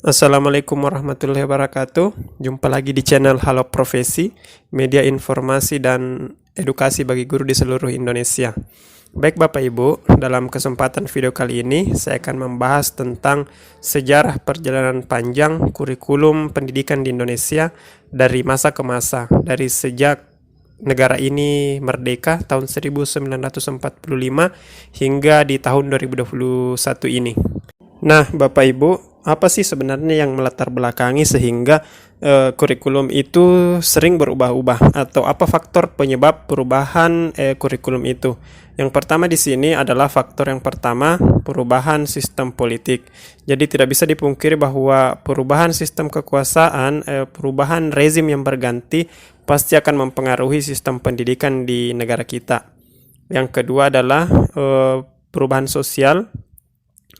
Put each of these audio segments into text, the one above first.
Assalamualaikum warahmatullahi wabarakatuh. Jumpa lagi di channel Halo Profesi, media informasi dan edukasi bagi guru di seluruh Indonesia. Baik Bapak Ibu, dalam kesempatan video kali ini saya akan membahas tentang sejarah perjalanan panjang kurikulum pendidikan di Indonesia dari masa ke masa, dari sejak negara ini merdeka tahun 1945 hingga di tahun 2021 ini. Nah, Bapak Ibu, apa sih sebenarnya yang melatar belakangi sehingga kurikulum itu sering berubah-ubah, atau apa faktor penyebab perubahan kurikulum itu? Yang pertama di sini adalah faktor yang pertama, perubahan sistem politik. Jadi tidak bisa dipungkiri bahwa perubahan sistem kekuasaan, perubahan rezim yang berganti pasti akan mempengaruhi sistem pendidikan di negara kita. Yang kedua adalah perubahan sosial,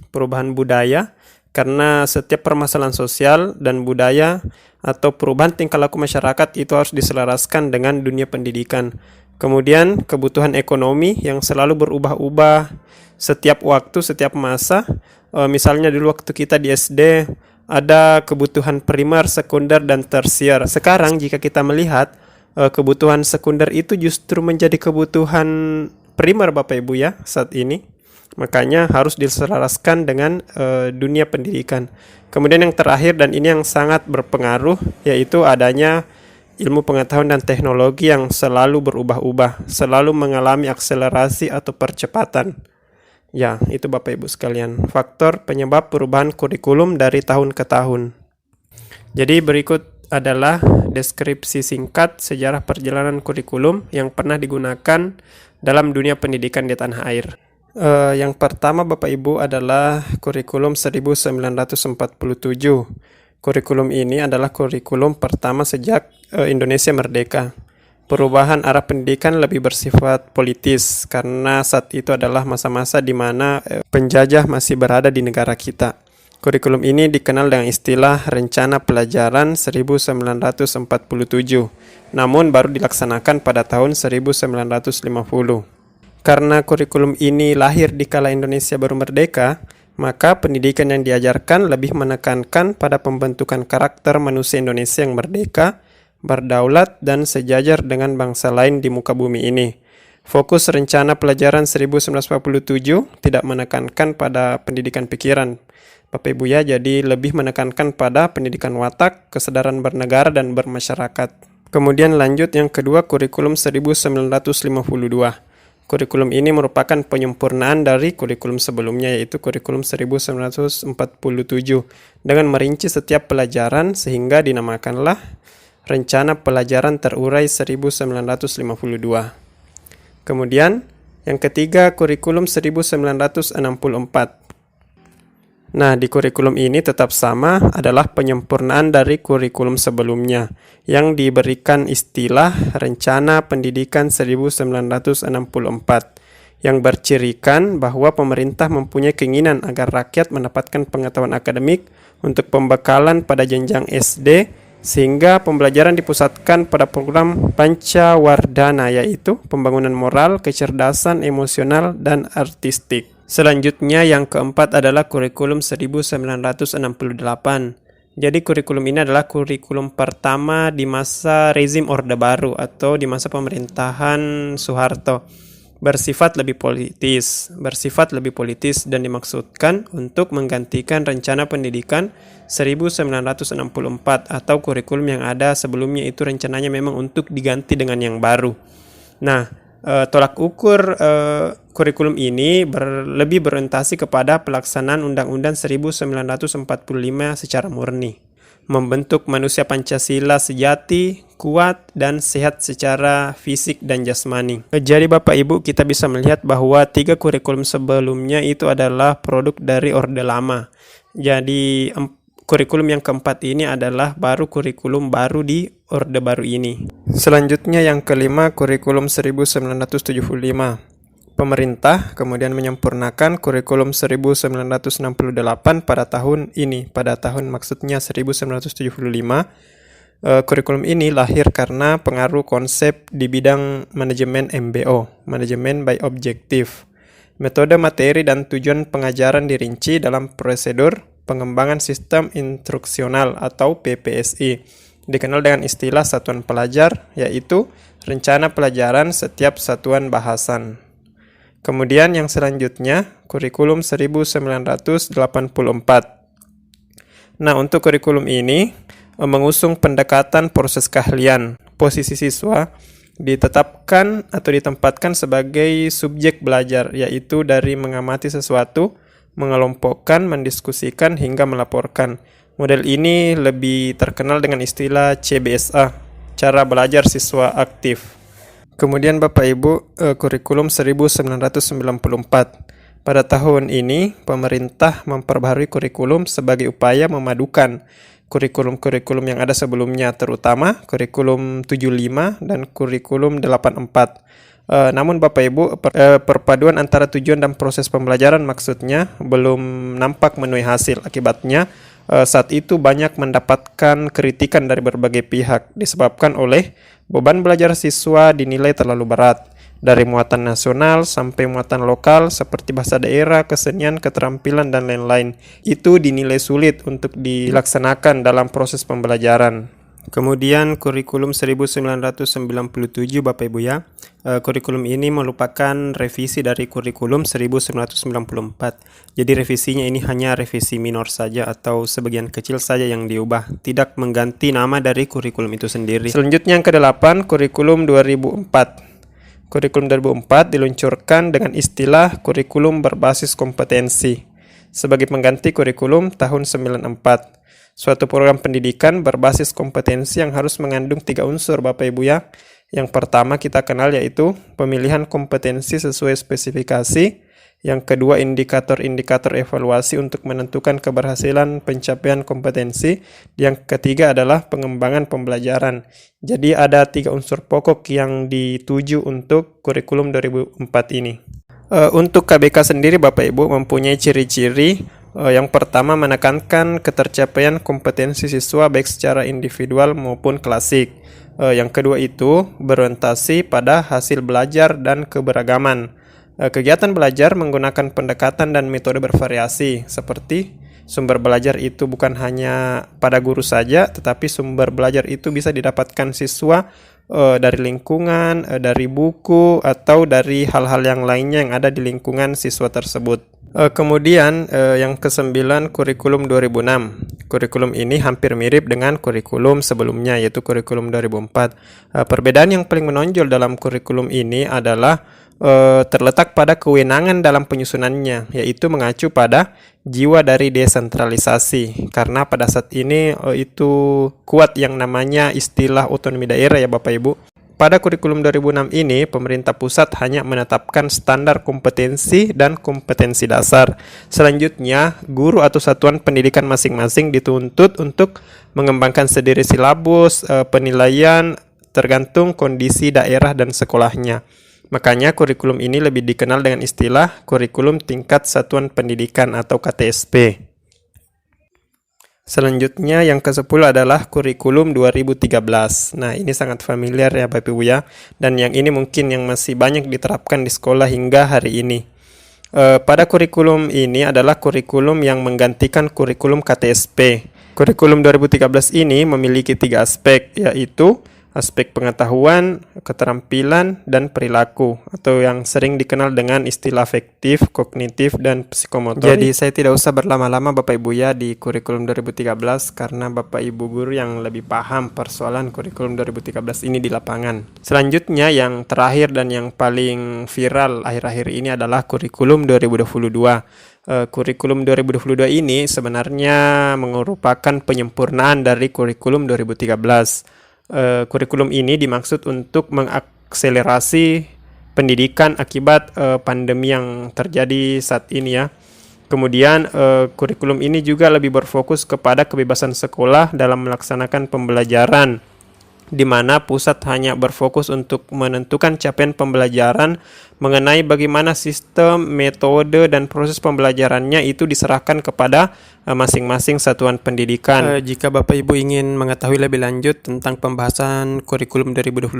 perubahan budaya, karena setiap permasalahan sosial dan budaya atau perubahan tingkah laku masyarakat itu harus diselaraskan dengan dunia pendidikan. Kemudian kebutuhan ekonomi yang selalu berubah-ubah setiap waktu, setiap masa. Misalnya dulu waktu kita di SD ada kebutuhan primer, sekunder, dan tersier. Sekarang jika kita melihat kebutuhan sekunder itu justru menjadi kebutuhan primer Bapak Ibu ya saat ini. Makanya harus diselaraskan dengan dunia pendidikan. Kemudian yang terakhir dan ini yang sangat berpengaruh, yaitu adanya ilmu pengetahuan dan teknologi yang selalu berubah-ubah, selalu mengalami akselerasi atau percepatan. Ya, itu Bapak Ibu sekalian, faktor penyebab perubahan kurikulum dari tahun ke tahun. Jadi berikut adalah deskripsi singkat sejarah perjalanan kurikulum yang pernah digunakan dalam dunia pendidikan di tanah air. Yang pertama Bapak Ibu adalah kurikulum 1947. Kurikulum ini adalah kurikulum pertama sejak Indonesia merdeka. Perubahan arah pendidikan lebih bersifat politis karena saat itu adalah masa-masa di mana penjajah masih berada di negara kita. Kurikulum ini dikenal dengan istilah Rencana Pelajaran 1947, namun baru dilaksanakan pada tahun 1950. Karena kurikulum ini lahir di kala Indonesia baru merdeka, maka pendidikan yang diajarkan lebih menekankan pada pembentukan karakter manusia Indonesia yang merdeka, berdaulat, dan sejajar dengan bangsa lain di muka bumi ini. Fokus Rencana Pelajaran 1947 tidak menekankan pada pendidikan pikiran, Bapak Ibu ya, jadi lebih menekankan pada pendidikan watak, kesadaran bernegara, dan bermasyarakat. Kemudian lanjut yang kedua, kurikulum 1952. Kurikulum ini merupakan penyempurnaan dari kurikulum sebelumnya, yaitu kurikulum 1947, dengan merinci setiap pelajaran sehingga dinamakanlah Rencana Pelajaran Terurai 1952. Kemudian, yang ketiga, kurikulum 1964. Nah, di kurikulum ini tetap sama, adalah penyempurnaan dari kurikulum sebelumnya yang diberikan istilah Rencana Pendidikan 1964 yang bercirikan bahwa pemerintah mempunyai keinginan agar rakyat mendapatkan pengetahuan akademik untuk pembekalan pada jenjang SD, sehingga pembelajaran dipusatkan pada program Pancawardhana, yaitu pembangunan moral, kecerdasan, emosional, dan artistik. Selanjutnya yang keempat adalah kurikulum 1968. Jadi kurikulum ini adalah kurikulum pertama di masa rezim Orde Baru atau di masa pemerintahan Soeharto. Bersifat lebih politis dan dimaksudkan untuk menggantikan Rencana Pendidikan 1964 atau kurikulum yang ada sebelumnya. Itu rencananya memang untuk diganti dengan yang baru. Nah, tolak ukur kurikulum ini lebih berorientasi kepada pelaksanaan Undang-Undang 1945 secara murni, membentuk manusia Pancasila sejati, kuat, dan sehat secara fisik dan jasmani. Jadi Bapak Ibu, kita bisa melihat bahwa 3 kurikulum sebelumnya itu adalah produk dari Orde Lama. Jadi kurikulum yang keempat ini adalah kurikulum baru di Orde Baru ini. Selanjutnya yang kelima, kurikulum 1975. Pemerintah kemudian menyempurnakan kurikulum 1968 pada tahun ini, maksudnya 1975. Kurikulum ini lahir karena pengaruh konsep di bidang manajemen MBO, manajemen by objective. Metode, materi, dan tujuan pengajaran dirinci dalam prosedur, pengembangan sistem instruksional atau PPSI, dikenal dengan istilah satuan pelajar, yaitu rencana pelajaran setiap satuan bahasan. Kemudian yang selanjutnya, kurikulum 1984. Nah, untuk kurikulum ini mengusung pendekatan proses keahlian. Posisi siswa ditetapkan atau ditempatkan sebagai subjek belajar, yaitu dari mengamati sesuatu, mengelompokkan, mendiskusikan, hingga melaporkan. Model ini lebih terkenal dengan istilah CBSA, cara belajar siswa aktif. Kemudian Bapak Ibu, kurikulum 1994. Pada tahun ini, pemerintah memperbaharui kurikulum sebagai upaya memadukan kurikulum-kurikulum yang ada sebelumnya, terutama kurikulum 75 dan kurikulum 84. Namun Bapak Ibu, perpaduan antara tujuan dan proses pembelajaran maksudnya belum nampak menuai hasil. Akibatnya, saat itu banyak mendapatkan kritikan dari berbagai pihak disebabkan oleh beban belajar siswa dinilai terlalu berat. Dari muatan nasional sampai muatan lokal seperti bahasa daerah, kesenian, keterampilan, dan lain-lain. Itu dinilai sulit untuk dilaksanakan dalam proses pembelajaran. Kemudian kurikulum 1997 Bapak Ibu ya. Kurikulum ini merupakan revisi dari kurikulum 1994. Jadi revisinya ini hanya revisi minor saja atau sebagian kecil saja yang diubah, tidak mengganti nama dari kurikulum itu sendiri. Selanjutnya yang ke-8, kurikulum 2004. Kurikulum 2004 diluncurkan dengan istilah kurikulum berbasis kompetensi sebagai pengganti kurikulum tahun 94. Suatu program pendidikan berbasis kompetensi yang harus mengandung 3 unsur Bapak Ibu ya. Yang pertama kita kenal yaitu pemilihan kompetensi sesuai spesifikasi. Yang kedua, indikator-indikator evaluasi untuk menentukan keberhasilan pencapaian kompetensi. Yang ketiga adalah pengembangan pembelajaran. Jadi ada 3 unsur pokok yang dituju untuk kurikulum 2004 ini. Untuk KBK sendiri Bapak Ibu mempunyai ciri-ciri. Yang pertama, menekankan ketercapaian kompetensi siswa baik secara individual maupun klasik. Yang kedua itu berorientasi pada hasil belajar dan keberagaman. Kegiatan belajar menggunakan pendekatan dan metode bervariasi, seperti sumber belajar itu bukan hanya pada guru saja, tetapi sumber belajar itu bisa didapatkan siswa dari lingkungan, dari buku, atau dari hal-hal yang lainnya yang ada di lingkungan siswa tersebut. Kemudian yang ke-9, kurikulum 2006. Kurikulum ini hampir mirip dengan kurikulum sebelumnya, yaitu kurikulum 2004. Perbedaan yang paling menonjol dalam kurikulum ini adalah terletak pada kewenangan dalam penyusunannya, yaitu mengacu pada jiwa dari desentralisasi. Karena pada saat ini itu kuat yang namanya istilah otonomi daerah ya Bapak Ibu. Pada kurikulum 2006 ini, pemerintah pusat hanya menetapkan standar kompetensi dan kompetensi dasar. Selanjutnya, guru atau satuan pendidikan masing-masing dituntut untuk mengembangkan sendiri silabus, penilaian, tergantung kondisi daerah dan sekolahnya. Makanya kurikulum ini lebih dikenal dengan istilah kurikulum tingkat satuan pendidikan atau KTSP. Selanjutnya yang ke-10 adalah kurikulum 2013. Nah, ini sangat familiar ya Bapak Ibu ya. Dan yang ini mungkin yang masih banyak diterapkan di sekolah hingga hari ini. Pada kurikulum ini adalah kurikulum yang menggantikan kurikulum KTSP. Kurikulum 2013 ini memiliki 3 aspek, yaitu aspek pengetahuan, keterampilan, dan perilaku, atau yang sering dikenal dengan istilah afektif, kognitif, dan psikomotorik. Jadi saya tidak usah berlama-lama Bapak Ibu ya di kurikulum 2013 karena Bapak Ibu guru yang lebih paham persoalan kurikulum 2013 ini di lapangan. Selanjutnya yang terakhir dan yang paling viral akhir-akhir ini adalah kurikulum 2022. Kurikulum 2022 ini sebenarnya merupakan penyempurnaan dari kurikulum 2013. Kurikulum ini dimaksud untuk mengakselerasi pendidikan akibat pandemi yang terjadi saat ini ya. Kemudian kurikulum ini juga lebih berfokus kepada kebebasan sekolah dalam melaksanakan pembelajaran, di mana pusat hanya berfokus untuk menentukan capaian pembelajaran mengenai bagaimana sistem, metode, dan proses pembelajarannya itu diserahkan kepada masing-masing satuan pendidikan. Jika Bapak Ibu ingin mengetahui lebih lanjut tentang pembahasan kurikulum 2022,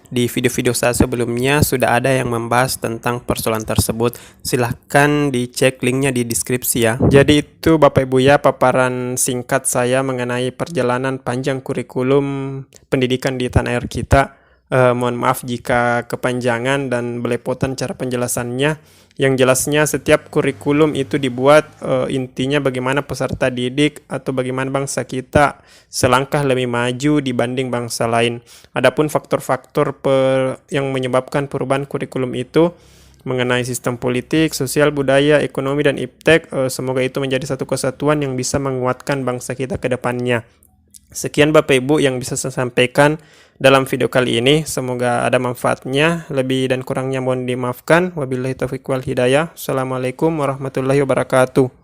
di video-video saya sebelumnya sudah ada yang membahas tentang persoalan tersebut. Silahkan dicek linknya di deskripsi ya. Jadi itu Bapak Ibu ya, paparan singkat saya mengenai perjalanan panjang kurikulum pendidikan di tanah air kita. Mohon maaf jika kepanjangan dan belepotan cara penjelasannya. Yang jelasnya setiap kurikulum itu dibuat intinya bagaimana peserta didik atau bagaimana bangsa kita selangkah lebih maju dibanding bangsa lain. Adapun faktor-faktor yang menyebabkan perubahan kurikulum itu mengenai sistem politik, sosial, budaya, ekonomi, dan iptek, semoga itu menjadi satu kesatuan yang bisa menguatkan bangsa kita ke depannya. Sekian Bapak Ibu yang bisa saya sampaikan dalam video kali ini. Semoga ada manfaatnya. Lebih dan kurangnya mohon dimaafkan. Wabillahi taufiq wal hidayah. Assalamualaikum warahmatullahi wabarakatuh.